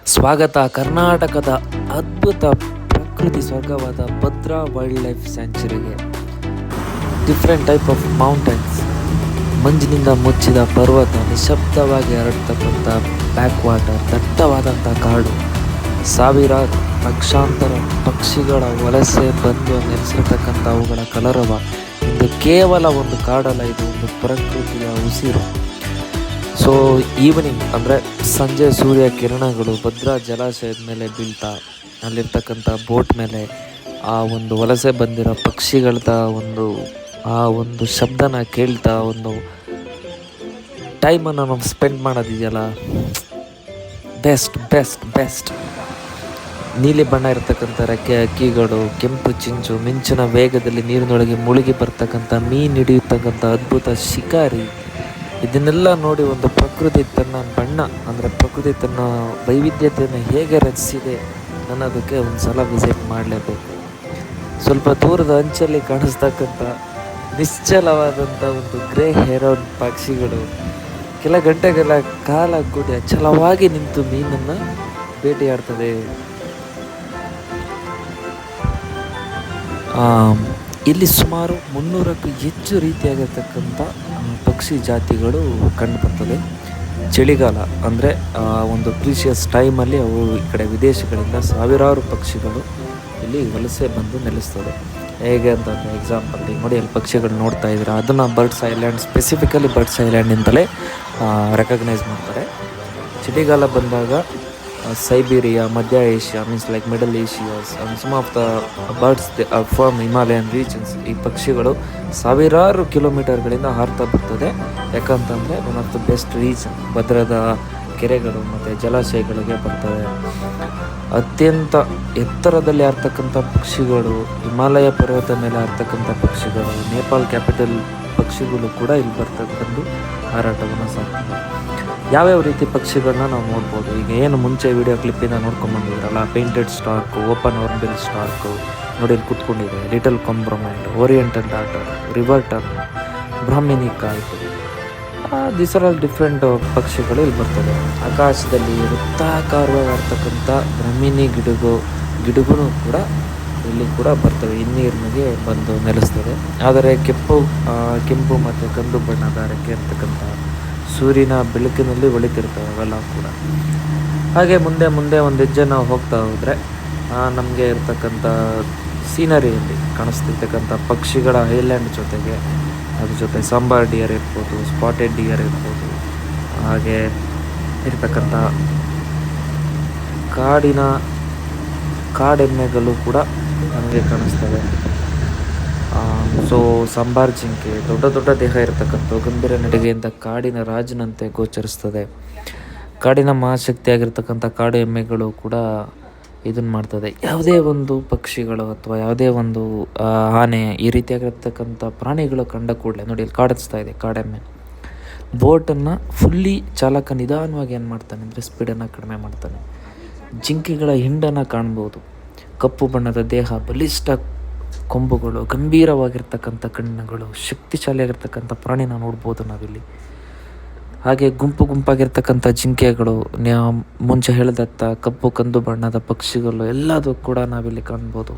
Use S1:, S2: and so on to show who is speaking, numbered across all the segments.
S1: ಸ್ವಾಗತ ಕರ್ನಾಟಕದ ಅದ್ಭುತ ಪ್ರಕೃತಿ ಸ್ವರ್ಗವಾದ ಭದ್ರಾ ವೈಲ್ಡ್ ಲೈಫ್ ಸ್ಯಾಂಕ್ಚುರಿಗೆ. ಡಿಫ್ರೆಂಟ್ ಟೈಪ್ ಆಫ್ ಮೌಂಟೇನ್ಸ್, ಮಂಜಿನಿಂದ ಮುಚ್ಚಿದ ಪರ್ವತ, ನಿಶಬ್ದವಾಗಿ ಹರಡ್ತಕ್ಕಂಥ ಬ್ಯಾಕ್ ವಾಟರ್, ದಟ್ಟವಾದಂಥ ಕಾಡು, ಸಾವಿರಾರು ಲಕ್ಷಾಂತರ ಪಕ್ಷಿಗಳ ವಲಸೆ ಬಂದು ನೆಲೆಸಿರ್ತಕ್ಕಂಥ ಅವುಗಳ ಕಲರವ. ಇದು ಕೇವಲ ಒಂದು ಕಾಡಲ್ಲ, ಇದು ಒಂದು ಪ್ರಕೃತಿಯ ಉಸಿರು. ಸೊ ಈವ್ನಿಂಗ್ ಅಂದರೆ ಸಂಜೆ ಸೂರ್ಯ ಕಿರಣಗಳು ಭದ್ರಾ ಜಲಾಶಯದ ಮೇಲೆ ಬೀಳ್ತಾ, ಅಲ್ಲಿರ್ತಕ್ಕಂಥ ಬೋಟ್ ಮೇಲೆ ಆ ಒಂದು ವಲಸೆ ಬಂದಿರೋ ಪಕ್ಷಿಗಳದ ಒಂದು ಶಬ್ದನ ಕೇಳ್ತಾ ಒಂದು ಟೈಮನ್ನು ನಾವು ಸ್ಪೆಂಡ್ ಮಾಡೋದಿದೆಯಲ್ಲ, ಬೆಸ್ಟ್ ಬೆಸ್ಟ್ ಬೆಸ್ಟ್. ನೀಲಿ ಬಣ್ಣ ಇರ್ತಕ್ಕಂಥ ರೆಕ್ಕೆ ಹಕ್ಕಿಗಳು, ಕೆಂಪು ಚಿಂಚು, ಮಿಂಚಿನ ವೇಗದಲ್ಲಿ ನೀರಿನೊಳಗೆ ಮುಳುಗಿ ಬರ್ತಕ್ಕಂಥ ಮೀನು ಹಿಡಿಯತಕ್ಕಂಥ ಅದ್ಭುತ ಶಿಕಾರಿ, ಇದನ್ನೆಲ್ಲ ನೋಡಿ ಒಂದು ಪ್ರಕೃತಿ ತನ್ನ ಬಣ್ಣ ಅಂದರೆ ಪ್ರಕೃತಿ ತನ್ನ ವೈವಿಧ್ಯತೆಯನ್ನು ಹೇಗೆ ರಚಿಸಿದೆ ಅನ್ನೋದಕ್ಕೆ ಒಂದು ಸಲ ವಿಸಿಟ್ ಮಾಡಲೇಬೇಕು. ಸ್ವಲ್ಪ ದೂರದ ಅಂಚಲ್ಲಿ ಕಾಣಿಸ್ತಕ್ಕಂಥ ನಿಶ್ಚಲವಾದಂಥ ಒಂದು ಗ್ರೇ ಹೇರೋನ್ ಪಕ್ಷಿಗಳು ಕೆಲ ಗಂಟೆಗಳ ಕಾಲ ಕೂಡ ಅಚಲವಾಗಿ ನಿಂತು ಮೀನನ್ನು ಭೇಟಿಯಾಡ್ತದೆ. ಇಲ್ಲಿ ಸುಮಾರು 300ಕ್ಕೂ ಹೆಚ್ಚು ರೀತಿಯಾಗಿರ್ತಕ್ಕಂಥ ಪಕ್ಷಿ ಜಾತಿಗಳು ಕಂಡುಬರ್ತದೆ. ಚಳಿಗಾಲ ಅಂದರೆ ಒಂದು ಪ್ರೀಶಿಯಸ್ ಟೈಮಲ್ಲಿ ಅವು ಈ ಕಡೆ ವಿದೇಶಗಳಿಂದ ಸಾವಿರಾರು ಪಕ್ಷಿಗಳು ಇಲ್ಲಿ ವಲಸೆ ಬಂದು ನೆಲೆಸ್ತದೆ. ಹೇಗೆ ಅಂತಂದರೆ ಎಕ್ಸಾಂಪಲ್ ನೋಡಿ, ಅಲ್ಲಿ ಪಕ್ಷಿಗಳು ನೋಡ್ತಾ ಇದ್ದೀರಾ, ಅದನ್ನು ಬರ್ಡ್ಸ್ ಐಲ್ಯಾಂಡ್, ಸ್ಪೆಸಿಫಿಕಲಿ ಬರ್ಡ್ಸ್ ಐಲ್ಯಾಂಡಿಂದಲೇ ರೆಕಗ್ನೈಸ್ ಮಾಡ್ತಾರೆ. ಚಳಿಗಾಲ ಬಂದಾಗ ಸೈಬೀರಿಯಾ, ಮಧ್ಯ Asia, means like middle Asias and some of the birds from Himalayan regions, ಈ ಪಕ್ಷಿಗಳು ಸಾವಿರಾರು ಕಿಲೋಮೀಟರ್ಗಳಿಂದ ಹಾರ್ತಾ ಬರ್ತದೆ. ಯಾಕಂತಂದರೆ one of the best reason, ಭದ್ರದ ಕೆರೆಗಳು ಮತ್ತು ಜಲಾಶಯಗಳಿಗೆ ಬರ್ತದೆ. ಅತ್ಯಂತ ಎತ್ತರದಲ್ಲಿ ಹಾರ್ತಕ್ಕಂಥ ಪಕ್ಷಿಗಳು, ಹಿಮಾಲಯ ಪರ್ವತ ಮೇಲೆ ಹಾರ್ತಕ್ಕಂಥ ಪಕ್ಷಿಗಳು, ನೇಪಾಲ್ ಕ್ಯಾಪಿಟಲ್ ಪಕ್ಷಿಗಳು ಕೂಡ ಇಲ್ಲಿ ಬಂದು ಹಾರಾಟವನ್ನು ಸಾಕ್ತವೆ. ಯಾವ್ಯಾವ ರೀತಿ ಪಕ್ಷಿಗಳನ್ನ ನಾವು ನೋಡ್ಬೋದು, ಈಗ ಏನು ಮುಂಚೆ ವಿಡಿಯೋ ಕ್ಲಿಪ್ಪಿಂದ ನೋಡ್ಕೊಂಡ್ಬಂದಿದ್ರಲ್ಲ, painted stork, open hornbill stork ನೋಡಿ ಇಲ್ಲಿ ಕೂತ್ಕೊಂಡಿದೆ, little cormorant, oriental darter, river tern, brahminy kite, this are all different ಪಕ್ಷಿಗಳು ಇಲ್ಲಿ ಬರ್ತದೆ. ಆಕಾಶದಲ್ಲಿ ವೃತ್ತಾಕಾರವಾಗಿರ್ತಕ್ಕಂಥ ಬ್ರಾಹ್ಮಿನಿ ಗಿಡಗೂ ಕೂಡ ಇಲ್ಲಿ ಕೂಡ ಬರ್ತವೆ, ಹಿನ್ನೀರಿನಿಗೆ ಬಂದು ನೆಲೆಸ್ತದೆ. ಆದರೆ ಕೆಂಪು ಮತ್ತು ಕಂದು ಬಣ್ಣದ ರೆಕ್ಕೆ ಇರ್ತಕ್ಕಂಥ ಸೂರ್ಯನ ಬೆಳಕಿನಲ್ಲಿ ಹೊಳಿತಿರ್ತವೆ ಅವೆಲ್ಲ ಕೂಡ. ಹಾಗೆ ಮುಂದೆ ಒಂದು ಹೆಜ್ಜೆ ನಾವು ಹೋಗ್ತಾ ಹೋದರೆ ನಮಗೆ ಇರ್ತಕ್ಕಂಥ ಸೀನರಿಯಲ್ಲಿ ಕಾಣಿಸ್ತಿರ್ತಕ್ಕಂಥ ಪಕ್ಷಿಗಳ ಐಲ್ಯಾಂಡ್ ಜೊತೆಗೆ ಅದ್ರ ಜೊತೆ ಸಾಂಬಾರ್ ಡಿಯರ್ ಇರ್ಬೋದು, ಸ್ಪಾಟೆಡ್ ಡಿಯರ್ ಇರ್ಬೋದು, ಹಾಗೆ ಇರ್ತಕ್ಕಂಥ ಕಾಡೆಮ್ಮೆಗಳು ಕೂಡ ನಮಗೆ ಕಾಣಿಸ್ತವೆ. ಸೊ ಸಾಂಬಾರ್ ಜಿಂಕೆ ದೊಡ್ಡ ದೇಹ ಇರತಕ್ಕಂಥ ಗಂಭೀರ ನಡಿಗೆಯಿಂದ ಕಾಡಿನ ರಾಜನಂತೆ ಗೋಚರಿಸ್ತದೆ. ಕಾಡಿನ ಮಹಾಶಕ್ತಿಯಾಗಿರ್ತಕ್ಕಂಥ ಕಾಡು ಎಮ್ಮೆಗಳು ಕೂಡ ಇದನ್ನು ಮಾಡ್ತದೆ. ಯಾವುದೇ ಒಂದು ಪಕ್ಷಿಗಳು ಅಥವಾ ಯಾವುದೇ ಒಂದು ಆನೆ ಈ ರೀತಿಯಾಗಿರ್ತಕ್ಕಂಥ ಪ್ರಾಣಿಗಳು ಕಂಡ ಕೂಡಲೇ ನೋಡಿ ಇಲ್ಲಿ ಕಾಡಿಸ್ತಾ ಇದೆ ಕಾಡೆಮ್ಮೆ, ಬೋಟನ್ನು ಫುಲ್ಲಿ ಚಾಲಕ ನಿಧಾನವಾಗಿ ಏನು ಮಾಡ್ತಾನೆ ಅಂದರೆ ಸ್ಪೀಡನ್ನು ಕಡಿಮೆ ಮಾಡ್ತಾನೆ. ಜಿಂಕೆಗಳ ಹಿಂಡನ್ನು ಕಾಣ್ಬೋದು, ಕಪ್ಪು ಬಣ್ಣದ ದೇಹ, ಬಲಿಷ್ಠ ಕೊಂಬುಗಳು, ಗಂಭೀರವಾಗಿರ್ತಕ್ಕಂಥ ಕಣ್ಣುಗಳು, ಶಕ್ತಿಶಾಲಿಯಾಗಿರ್ತಕ್ಕಂಥ ಪ್ರಾಣಿನ ನೋಡ್ಬೋದು ನಾವಿಲ್ಲಿ. ಹಾಗೆ ಗುಂಪಾಗಿರ್ತಕ್ಕಂಥ ಜಿಂಕೆಗಳು, ಮುಂಚೆ ಹೇಳಿದತ್ತ ಕಪ್ಪು ಕಂದು ಬಣ್ಣದ ಪಕ್ಷಿಗಳು ಎಲ್ಲದೂ ಕೂಡ ನಾವಿಲ್ಲಿ ಕಾಣ್ಬೋದು.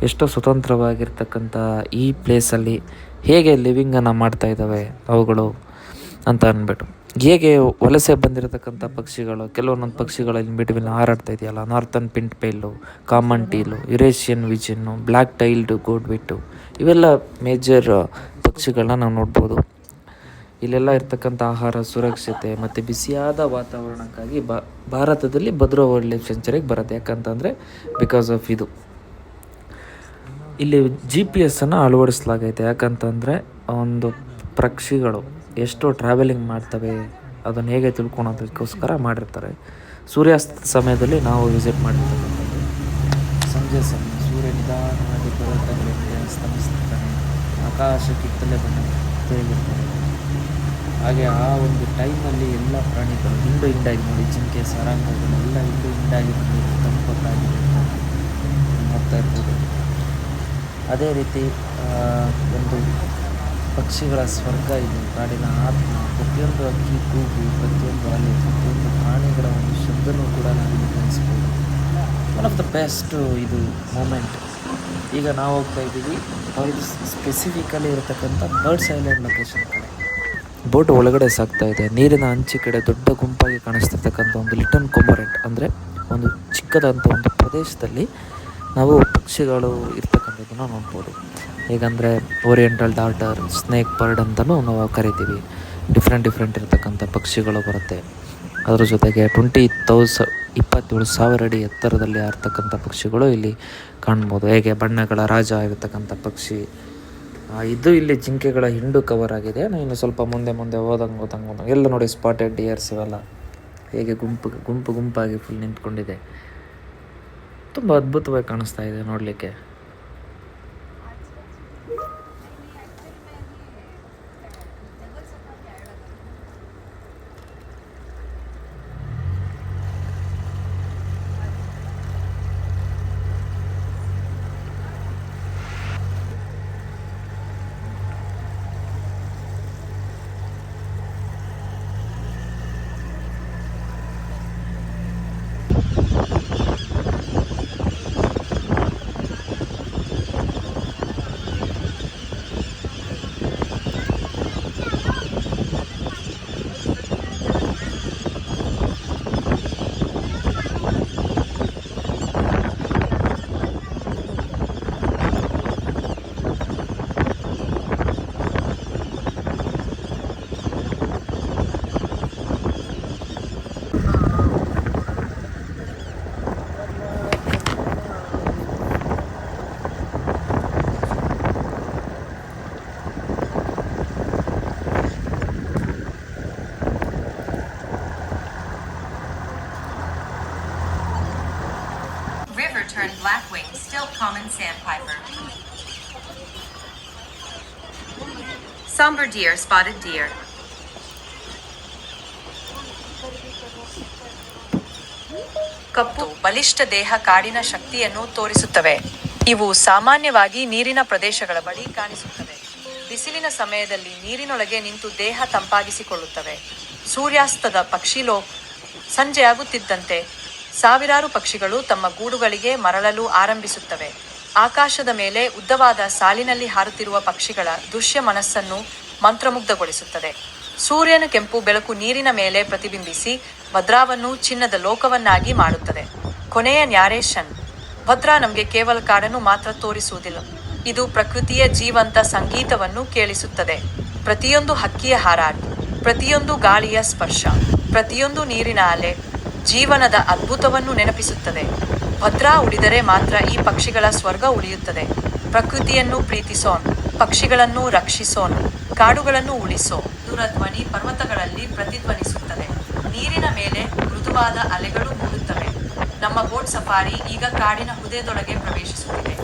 S1: ಎಷ್ಟೋ ಸ್ವತಂತ್ರವಾಗಿರ್ತಕ್ಕಂಥ ಈ ಪ್ಲೇಸಲ್ಲಿ ಹೇಗೆ ಲಿವಿಂಗನ್ನು ಮಾಡ್ತಾ ಇದ್ದಾವೆ ಅವುಗಳು ಅಂತ ಅಂದ್ಬಿಟ್ಟು. ಹೇಗೆ ವಲಸೆ ಬಂದಿರತಕ್ಕಂಥ ಪಕ್ಷಿಗಳು, ಕೆಲವೊಂದೊಂದು ಪಕ್ಷಿಗಳು ಇಲ್ಲಿ ಬಿಟ್ವೀನ್ ಹಾರಾಡ್ತಾ ಇದೆಯಲ್ಲ, northern pintail, common teal, Eurasian wigeon, black tailed godwit, ಇವೆಲ್ಲ ಮೇಜರ್ ಪಕ್ಷಿಗಳನ್ನ ನಾವು ನೋಡ್ಬೋದು. ಇಲ್ಲೆಲ್ಲ ಇರ್ತಕ್ಕಂಥ ಆಹಾರ, ಸುರಕ್ಷತೆ ಮತ್ತು ಬಿಸಿಯಾದ ವಾತಾವರಣಕ್ಕಾಗಿ ಭಾರತದಲ್ಲಿ ಭದ್ರಾ ವೈಲ್ಡ್ ಲೈಫ್ ಸೆಂಚುರಿಗೆ ಬರುತ್ತೆ. ಯಾಕಂತಂದರೆ ಬಿಕಾಸ್ ಆಫ್ ಇದು ಇಲ್ಲಿ GPS ಅಳವಡಿಸಲಾಗೈತೆ. ಯಾಕಂತಂದರೆ ಒಂದು ಪಕ್ಷಿಗಳು ಎಷ್ಟು ಟ್ರಾವೆಲಿಂಗ್ ಮಾಡ್ತವೆ ಅದನ್ನು ಹೇಗೆ ತಿಳ್ಕೊಳೋದಕ್ಕೋಸ್ಕರ ಮಾಡಿರ್ತಾರೆ. ಸೂರ್ಯಾಸ್ತದ ಸಮಯದಲ್ಲಿ ನಾವು ವಿಸಿಟ್ ಮಾಡಿರ್ತಕ್ಕಂಥದ್ದು ಸಂಜೆ ಸಮಯ, ಸೂರ್ಯ ನಿಧಾನವಾಗಿ ಪರ್ವತಗಳಿಗೆ ಅಸ್ತಮಿಸ್ತಿರ್ತಾನೆ, ಆಕಾಶ ಕಿತ್ತಲೆ ಬಣ್ಣ ತೇಗಿರ್ತಾನೆ. ಹಾಗೆ ಆ ಒಂದು ಟೈಮಲ್ಲಿ ಎಲ್ಲ ಪ್ರಾಣಿಗಳು ಹಿಂಡಾಗಿ ನೋಡಿ, ಜಿಂಕೆ, ಸರಾಂಗಗಳೆಲ್ಲ ಹಿಂಡಾಗಿ ಬಂದಿರೋ ತಂಪಕ್ಕಾಗಿ ನೋಡ್ತಾ ಇರ್ಬೋದು. ಅದೇ ರೀತಿ ಒಂದು ಪಕ್ಷಿಗಳ ಸ್ವರ್ಗ ಇದು, ಕಾಡಿನ ಆತ್ಮ, ಪ್ರತಿಯೊಂದು ಅಕ್ಕಿ ಕೂಗು, ಪ್ರತಿಯೊಂದು ಅಲೆ, ಪ್ರತಿಯೊಂದು ಪ್ರಾಣಿಗಳ ಒಂದು ಅದನ್ನು ಕೂಡ ನಾವು ಗಮನಿಸ್ಬೋದು. ಒನ್ ಆಫ್ ದ ಬೆಸ್ಟ್ ಇದು ಮೂಮೆಂಟ್. ಈಗ ನಾವು ಹೋಗ್ತಾ ಇದ್ದೀವಿ ಸ್ಪೆಸಿಫಿಕಲಿ ಇರತಕ್ಕಂಥ ಬರ್ಡ್ಸ್ ಐಲ್ಯಾಂಡ್ ಲೊಕೇಶನ್ ಕಡೆ. ಬೋಟ್ ಒಳಗಡೆ ಸಾಗ್ತಾ ಇದೆ. ನೀರಿನ ಅಂಚಿ ಕಡೆ ದೊಡ್ಡ ಗುಂಪಾಗಿ ಕಾಣಿಸ್ತಿರ್ತಕ್ಕಂಥ ಒಂದು ಲಿಟನ್ ಕೊಮೊರೆಂಟ್, ಅಂದರೆ ಒಂದು ಚಿಕ್ಕದಂಥ ಒಂದು ಪ್ರದೇಶದಲ್ಲಿ ನಾವು ಪಕ್ಷಿಗಳು ಇರ್ತಕ್ಕಂಥದ್ದನ್ನು ನೋಡ್ಬೋದು. ಹೇಗಂದರೆ ಓರಿಯೆಂಟಲ್ ಡಾರ್ಟರ್, ಸ್ನೇಕ್ ಬರ್ಡ್ ಅಂತಲೂ ನಾವು ಕರಿತೀವಿ. ಡಿಫ್ರೆಂಟ್ ಇರ್ತಕ್ಕಂಥ ಪಕ್ಷಿಗಳು ಬರುತ್ತೆ. ಅದರ ಜೊತೆಗೆ 27,000 ಅಡಿ ಎತ್ತರದಲ್ಲಿ ಹಾರ್ತಕ್ಕಂಥ ಪಕ್ಷಿಗಳು ಇಲ್ಲಿ ಕಾಣ್ಬೋದು. ಹೇಗೆ ಬಣ್ಣಗಳ ರಾಜ ಇರತಕ್ಕಂಥ ಪಕ್ಷಿ ಇದು. ಇಲ್ಲಿ ಜಿಂಕೆಗಳ ಹಿಂಡು ಕವರ್ ಆಗಿದೆ. ಇನ್ನು ಸ್ವಲ್ಪ ಮುಂದೆ ಹೋದಂಗೆ ಎಲ್ಲ ನೋಡಿ ಸ್ಪಾಟೆಡ್ ಡಿಯರ್ಸ್ ಇವೆಲ್ಲ ಹೇಗೆ ಗುಂಪಾಗಿ ಫುಲ್ ನಿಂತ್ಕೊಂಡಿದೆ. ತುಂಬ ಅದ್ಭುತವಾಗಿ ಕಾಣಿಸ್ತಾ ಇದೆ ನೋಡಲಿಕ್ಕೆ.
S2: River-turned blackwing, still common sandpiper. Somber deer, spotted deer. ಕಪ್ಪು ಬಲಿಷ್ಠ ದೇಹ ಕಾಡಿನ ಶಕ್ತಿಯನ್ನು ತೋರಿಸುತ್ತವೆ. ಇವು ಸಾಮಾನ್ಯವಾಗಿ ನೀರಿನ ಪ್ರದೇಶಗಳ ಬಳಿ ಕಾಣಿಸುತ್ತವೆ. ಬಿಸಿಲಿನ ಸಮಯದಲ್ಲಿ ನೀರಿನೊಳಗೆ ನಿಂತು ದೇಹ ತಂಪಾಗಿಸಿಕೊಳ್ಳುತ್ತವೆ. ಸೂರ್ಯಾಸ್ತದ ಪಕ್ಷಿಲೋಕ ಸಂಜೆಯಾಗುತ್ತಿದ್ದಂತೆ ಸಾವಿರಾರು ಪಕ್ಷಿಗಳು ತಮ್ಮ ಗೂಡುಗಳಿಗೆ ಮರಳಲು ಆರಂಭಿಸುತ್ತವೆ. ಆಕಾಶದ ಮೇಲೆ ಉದ್ದವಾದ ಸಾಲಿನಲ್ಲಿ ಹಾರುತ್ತಿರುವ ಪಕ್ಷಿಗಳ ದೃಶ್ಯ ಮನಸ್ಸನ್ನು ಮಂತ್ರಮುಗ್ಧಗೊಳಿಸುತ್ತದೆ. ಸೂರ್ಯನ ಕೆಂಪು ಬೆಳಕು ನೀರಿನ ಮೇಲೆ ಪ್ರತಿಬಿಂಬಿಸಿ ಭದ್ರಾವನ್ನು ಚಿನ್ನದ ಲೋಕವನ್ನಾಗಿ ಮಾಡುತ್ತದೆ. ಕೊನೆಯ ನ್ಯಾರೇಷನ್. ಭದ್ರಾ ನಮಗೆ ಕೇವಲ ಕಾಡನ್ನು ಮಾತ್ರ ತೋರಿಸುವುದಿಲ್ಲ, ಇದು ಪ್ರಕೃತಿಯ ಜೀವಂತ ಸಂಗೀತವನ್ನು ಕೇಳಿಸುತ್ತದೆ. ಪ್ರತಿಯೊಂದು ಹಕ್ಕಿಯ ಹಾರಾಟ, ಪ್ರತಿಯೊಂದು ಗಾಳಿಯ ಸ್ಪರ್ಶ, ಪ್ರತಿಯೊಂದು ನೀರಿನ ಅಲೆ ಜೀವನದ ಅದ್ಭುತವನ್ನು ನೆನಪಿಸುತ್ತದೆ. ಭದ್ರಾ ಉಳಿದರೆ ಮಾತ್ರ ಈ ಪಕ್ಷಿಗಳ ಸ್ವರ್ಗ ಉಳಿಯುತ್ತದೆ. ಪ್ರಕೃತಿಯನ್ನು ಪ್ರೀತಿಸೋಣ, ಪಕ್ಷಿಗಳನ್ನು ರಕ್ಷಿಸೋಣ, ಕಾಡುಗಳನ್ನು ಉಳಿಸೋ. ದೂರಧ್ವನಿ ಪರ್ವತಗಳಲ್ಲಿ ಪ್ರತಿಧ್ವನಿಸುತ್ತದೆ. ನೀರಿನ ಮೇಲೆ ಮೃದುವಾದ ಅಲೆಗಳು ಮೂಡುತ್ತವೆ. ನಮ್ಮ ಬೋಟ್ ಸಫಾರಿ ಈಗ ಕಾಡಿನ ಹೃದಯದೊಳಗೆ ಪ್ರವೇಶಿಸುತ್ತಿದೆ.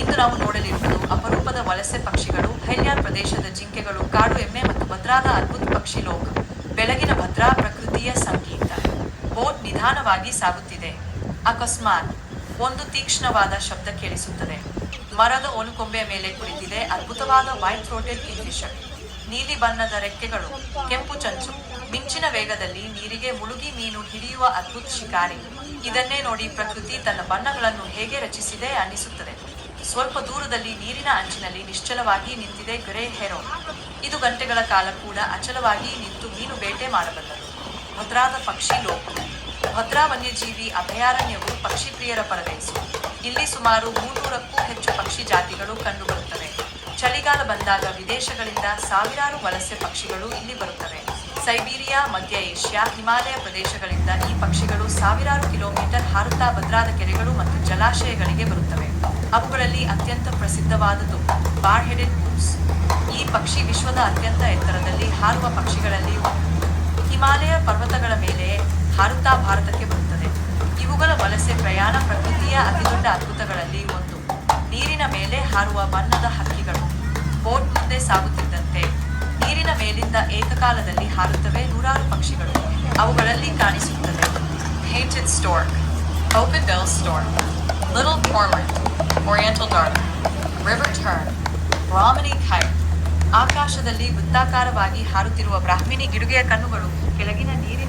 S2: ಇಂದು ನಾವು ನೋಡಲಿರುವುದು ಅಪರೂಪದ ವಲಸೆ ಪಕ್ಷಿಗಳು, ಹೈಲ್ಯಾರ್ ಪ್ರದೇಶದ ಜಿಂಕೆಗಳು, ಕಾಡು ಎಮ್ಮೆ ಮತ್ತು ಭದ್ರಾದ ಅದ್ಭುತ ಪಕ್ಷಿ ಲೋಕ. ಬೆಳಗಿನ ಭದ್ರಾ ಪ್ರಕೃತಿಯ ಸಂಗೀತ. ಬೋಟ್ ನಿಧಾನವಾಗಿ ಸಾಗುತ್ತಿದೆ. ಅಕಸ್ಮಾತ್ ಒಂದು ತೀಕ್ಷ್ಣವಾದ ಶಬ್ದ ಕೇಳಿಸುತ್ತದೆ. ಮರದ ಓನುಕೊಂಬೆಯ ಮೇಲೆ ಕುಳಿತಿದೆ ಅದ್ಭುತವಾದ ವೈಟ್ ಥ್ರೋಟೆಡ್ ಕಿಂಗ್ಫಿಷರ್. ನೀಲಿ ಬಣ್ಣದ ರೆಕ್ಕೆಗಳು, ಕೆಂಪು ಚಂಚು, ಮಿಂಚಿನ ವೇಗದಲ್ಲಿ ನೀರಿಗೆ ಮುಳುಗಿ ಮೀನು ಹಿಡಿಯುವ ಅದ್ಭುತ ಶಿಕಾರಿ. ಇದನ್ನೇ ನೋಡಿ ಪ್ರಕೃತಿ ತನ್ನ ಬಣ್ಣಗಳನ್ನು ಹೇಗೆ ರಚಿಸಿದೆ ಅನ್ನಿಸುತ್ತದೆ. ಸ್ವಲ್ಪ ದೂರದಲ್ಲಿ ನೀರಿನ ಅಂಚಿನಲ್ಲಿ ನಿಶ್ಚಲವಾಗಿ ನಿಂತಿದೆ ಗ್ರೇ ಹೆರೋನ್. ಇದು ಗಂಟೆಗಳ ಕಾಲ ಕೂಡ ಅಚಲವಾಗಿ ನಿಂತು ಮೀನು ಬೇಟೆ ಮಾಡಬಲ್ಲದು. ಭದ್ರಾದ ಪಕ್ಷಿ ಲೋಕ. ಭದ್ರಾ ವನ್ಯಜೀವಿ ಅಭಯಾರಣ್ಯವು ಪಕ್ಷಿ ಪ್ರಿಯರ ಪರದೇಶ. ಇಲ್ಲಿ ಸುಮಾರು 300ಕ್ಕೂ ಹೆಚ್ಚು ಪಕ್ಷಿ ಜಾತಿಗಳು ಕಂಡುಬರುತ್ತವೆ. ಚಳಿಗಾಲ ಬಂದಾಗ ವಿದೇಶಗಳಿಂದ ಸಾವಿರಾರು ವಲಸೆ ಪಕ್ಷಿಗಳು ಇಲ್ಲಿ ಬರುತ್ತವೆ. ಸೈಬೀರಿಯಾ, ಮಧ್ಯ ಏಷ್ಯಾ, ಹಿಮಾಲಯ ಪ್ರದೇಶಗಳಿಂದ ಈ ಪಕ್ಷಿಗಳು ಸಾವಿರಾರು ಕಿಲೋಮೀಟರ್ ಹಾರುತ್ತಾ ಭದ್ರಾದ ಕೆರೆಗಳು ಮತ್ತು ಜಲಾಶಯಗಳಿಗೆ ಬರುತ್ತವೆ. ಅವುಗಳಲ್ಲಿ ಅತ್ಯಂತ ಪ್ರಸಿದ್ಧವಾದುದು ಬಾರ್ ಹೆಡೆಡ್ ಗೂಸ್. ಈ ಪಕ್ಷಿ ವಿಶ್ವದ ಅತ್ಯಂತ ಎತ್ತರದಲ್ಲಿ ಹಾರುವ ಪಕ್ಷಿಗಳಲ್ಲಿ ಒಂದು. ಹಿಮಾಲಯ ಪರ್ವತಗಳ ಮೇಲೆ ಹಾರುತ್ತಾ ಭಾರತಕ್ಕೆ ಬರುತ್ತದೆ. ಇವುಗಳ ವಲಸೆ ಪ್ರಯಾಣ ಪ್ರಕೃತಿಯ ಅತಿದೊಡ್ಡ ಅದ್ಭುತಗಳಲ್ಲಿ ಒಂದು. ನೀರಿನ ಮೇಲೆ ಹಾರುವ ಬಣ್ಣದ ಹಕ್ಕಿಗಳು. ಬೋಟ್ ಮುಂದೆ ಸಾಗುತ್ತಿದ್ದಂತೆ ನೀರಿನ ಮೇಲಿಂದ ಏಕಕಾಲದಲ್ಲಿ ಹಾರುತ್ತವೆ ನೂರಾರು ಪಕ್ಷಿಗಳು. ಅವುಗಳಲ್ಲಿ ಕಾಣಿಸುತ್ತದೆ painted stork, open-bill stork, little cormorant, oriental darter, river tern, brahmini kite. ಆಕಾಶದಲ್ಲಿ ವೃತ್ತಾಕಾರವಾಗಿ ಹಾರುತ್ತಿರುವ ಬ್ರಾಹ್ಮಿಣಿ ಗಿಡುಗೆಯ ಕಣ್ಣುಗಳು ಕೆಳಗಿನ ನೀರಿನ